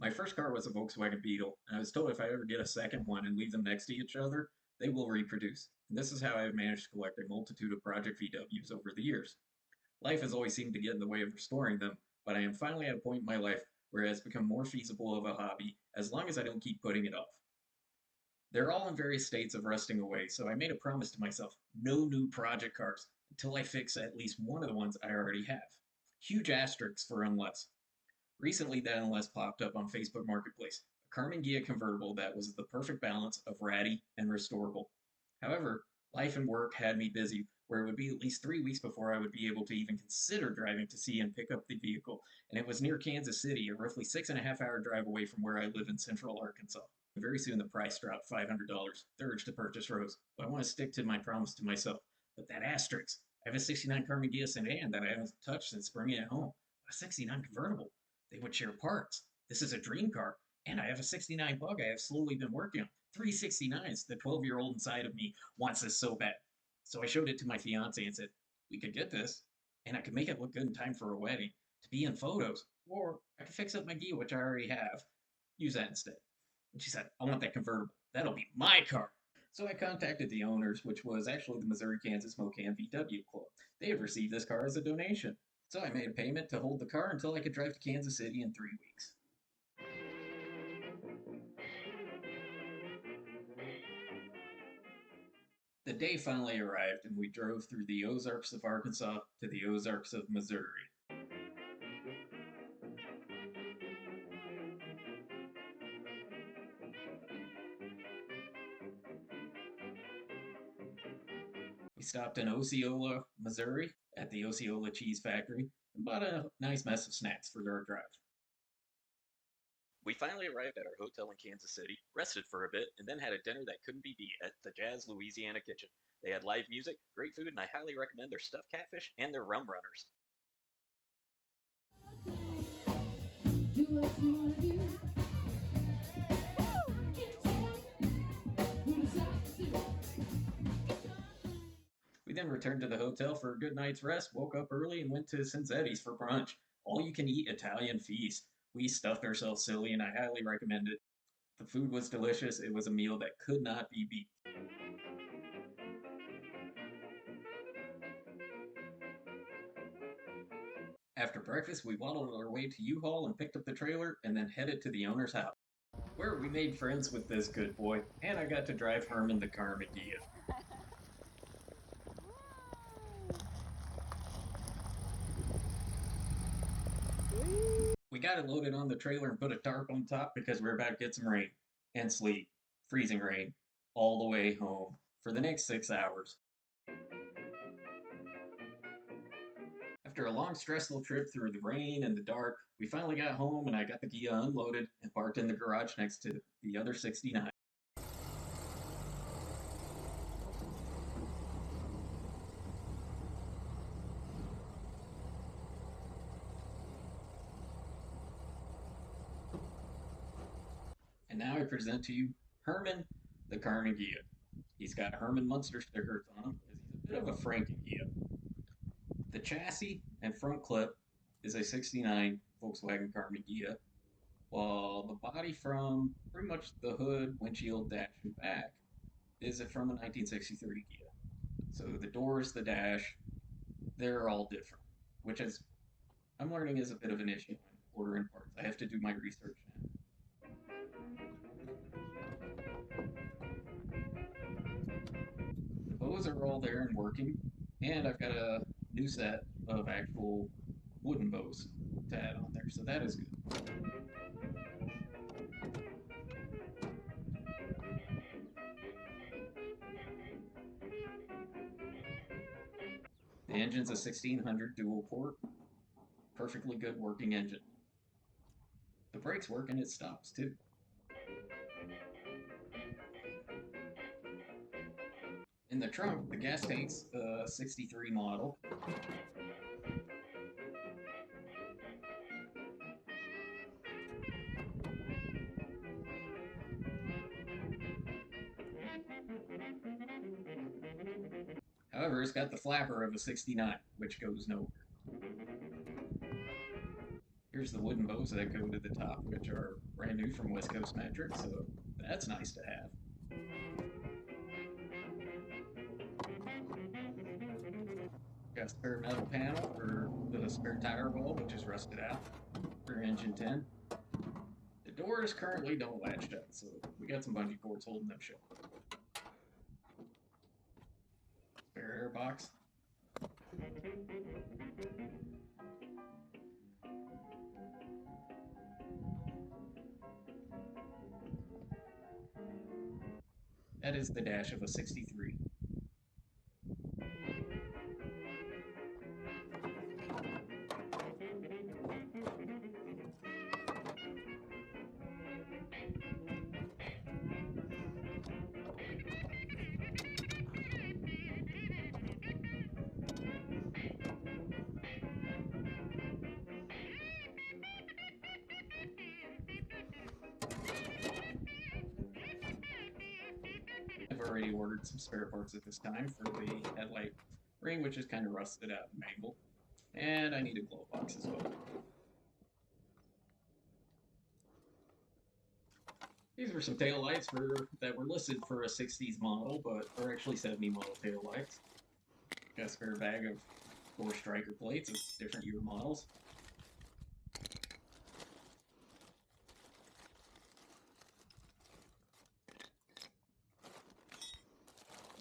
My first car was a Volkswagen Beetle, and I was told if I ever get a second one and leave them next to each other, they will reproduce. And this is how I have managed to collect a multitude of Project VWs over the years. Life has always seemed to get in the way of restoring them, but I am finally at a point in my life where it has become more feasible of a hobby as long as I don't keep putting it off. They're all in various states of rusting away, so I made a promise to myself no new project cars until I fix at least one of the ones I already have. Huge asterisks for unless. Recently, that unless popped up on Facebook Marketplace, a Carmen Ghia convertible that was the perfect balance of ratty and restorable. However, life and work had me busy, where it would be at least 3 weeks before I would be able to even consider driving to see and pick up the vehicle, and it was near Kansas City, a roughly 6.5 hour drive away from where I live in central Arkansas. Very soon the price dropped $500. The urge to purchase rose, but I want to stick to my promise to myself. But that asterisk, I have a '69 Carmen Ghia sedan that I haven't touched since bringing it home. A '69 convertible. They would share parts. This is a dream car. And I have a '69 Bug I have slowly been working on. Three '69s. The 12-year-old inside of me wants this so bad. So I showed it to my fiance and said, we could get this, and I could make it look good in time for a wedding, to be in photos, or I could fix up my Ghia, which I already have. Use that instead. And she said, I want that convertible. That'll be my car. So I contacted the owners, which was actually the Missouri-Kansas MoKan VW Club. They had received this car as a donation. So I made a payment to hold the car until I could drive to Kansas City in 3 weeks. The day finally arrived, and we drove through the Ozarks of Arkansas to the Ozarks of Missouri. We stopped in Osceola, Missouri, at the Osceola Cheese Factory, and bought a nice mess of snacks for our drive. We finally arrived at our hotel in Kansas City, rested for a bit, and then had a dinner that couldn't be beat at the Jazz Louisiana Kitchen. They had live music, great food, and I highly recommend their stuffed catfish and their rum runners. We then returned to the hotel for a good night's rest, woke up early, and went to Cinzetti's for brunch. All you can eat Italian feast. We stuffed ourselves silly, and I highly recommend it. The food was delicious. It was a meal that could not be beat. After breakfast, we waddled our way to U-Haul and picked up the trailer, and then headed to the owner's house, where we made friends with this good boy, and I got to drive Herman the Carmen Ghia. We got it loaded on the trailer and put a tarp on top because we are about to get some rain and sleet, freezing rain, all the way home for the next 6 hours. After a long, stressful trip through the rain and the dark, we finally got home and I got the Ghia unloaded and parked in the garage next to the other '69. And now I present to you Herman the Carmen Ghia. He's got Herman Munster stickers on him because he's a bit of a Franken Ghia. The chassis and front clip is a '69 Volkswagen Carmen Ghia, while the body from pretty much the hood, windshield, dash, and back is from a 1963 Ghia. So the doors, the dash, they're all different, which is I'm learning is a bit of an issue when ordering parts. I have to do my research now. The bows are all there and working, and I've got a new set of actual wooden bows to add on there, so that is good. The engine's a 1600 dual port, perfectly good working engine. The brakes work and it stops too. In the trunk, the gas tank's a '63 model. However, it's got the flapper of a '69, which goes nowhere. Here's the wooden bows that go to the top, which are brand new from West Coast Metric, so that's nice to have. Got a spare metal panel for the spare tire bulb, which is rusted out for engine 10. The doors currently don't latch shut, so we got some bungee cords holding them shut. Spare air box. That is the dash of a 63. I've already ordered some spare parts at this time for the headlight ring, which is kind of rusted out and mangled. And I need a glove box as well. These were some tail lights that were listed for a 60s model, but are actually 70 model tail lights. Got a spare bag of 4 striker plates of different year models.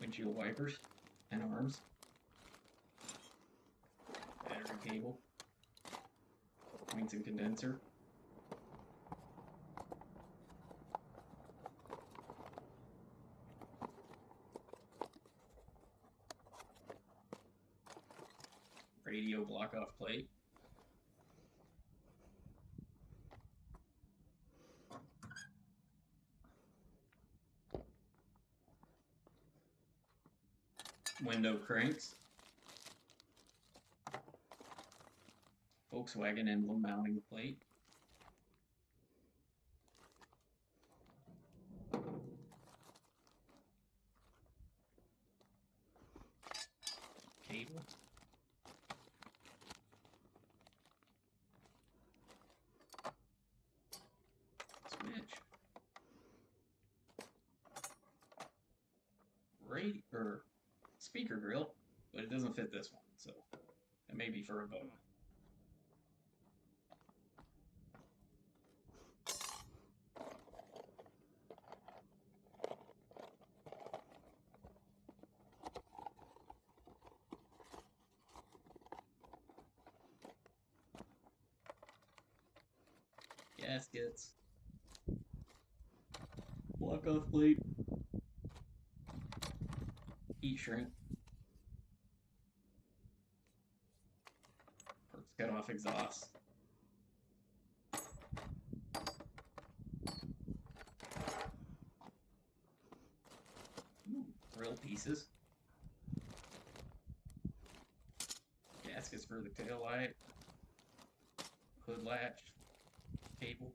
Windshield wipers and arms. Battery cable. Points and condenser. Radio block-off plate. Window cranks. Volkswagen emblem mounting plate. Cable. Switch. Speaker grill, but it doesn't fit this one, so it may be for a boat. Gaskets. Block-off plate. Heat shrink. Parts cut off exhaust. Grill pieces. Gaskets for the tail light. Hood latch. Cable.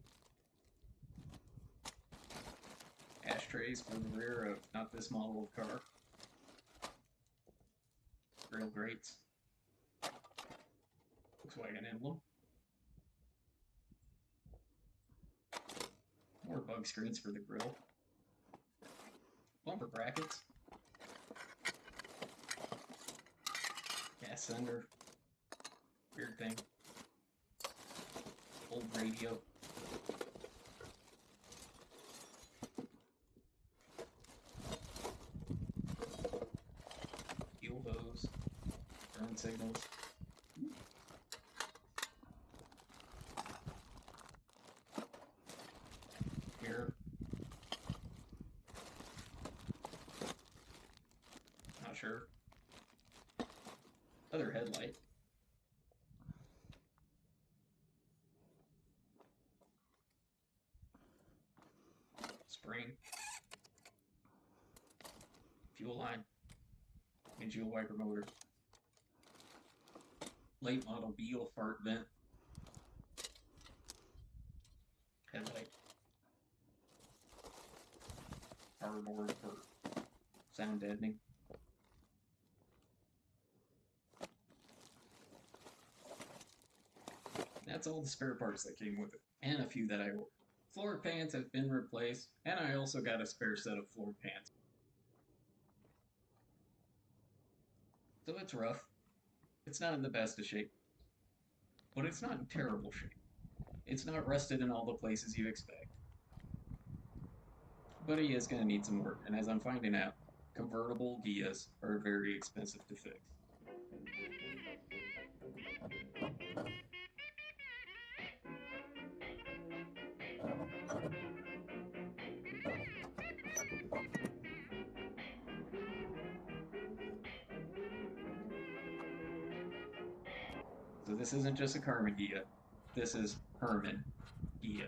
Ashtrays for the rear of not this model of car. Grill grates. Volkswagen emblem. More bug screens for the grill. Bumper brackets. Gas cylinder. Weird thing. Old radio. Fuel hose. Turn signals. Mirror. Not sure. Other headlight. Spring. Fuel line. Windshield wiper motor. Late model Beetle fart vent. Headlight. Power board for sound deadening. That's all the spare parts that came with it, and a few that I ordered. Floor pans have been replaced, and I also got a spare set of floor pans. So it's rough. It's not in the best of shape, but it's not in terrible shape. It's not rusted in all the places you expect. But he is going to need some work, and as I'm finding out, convertible Ghias are very expensive to fix. So this isn't just a Carmen Ghia, this is Herman Ghia.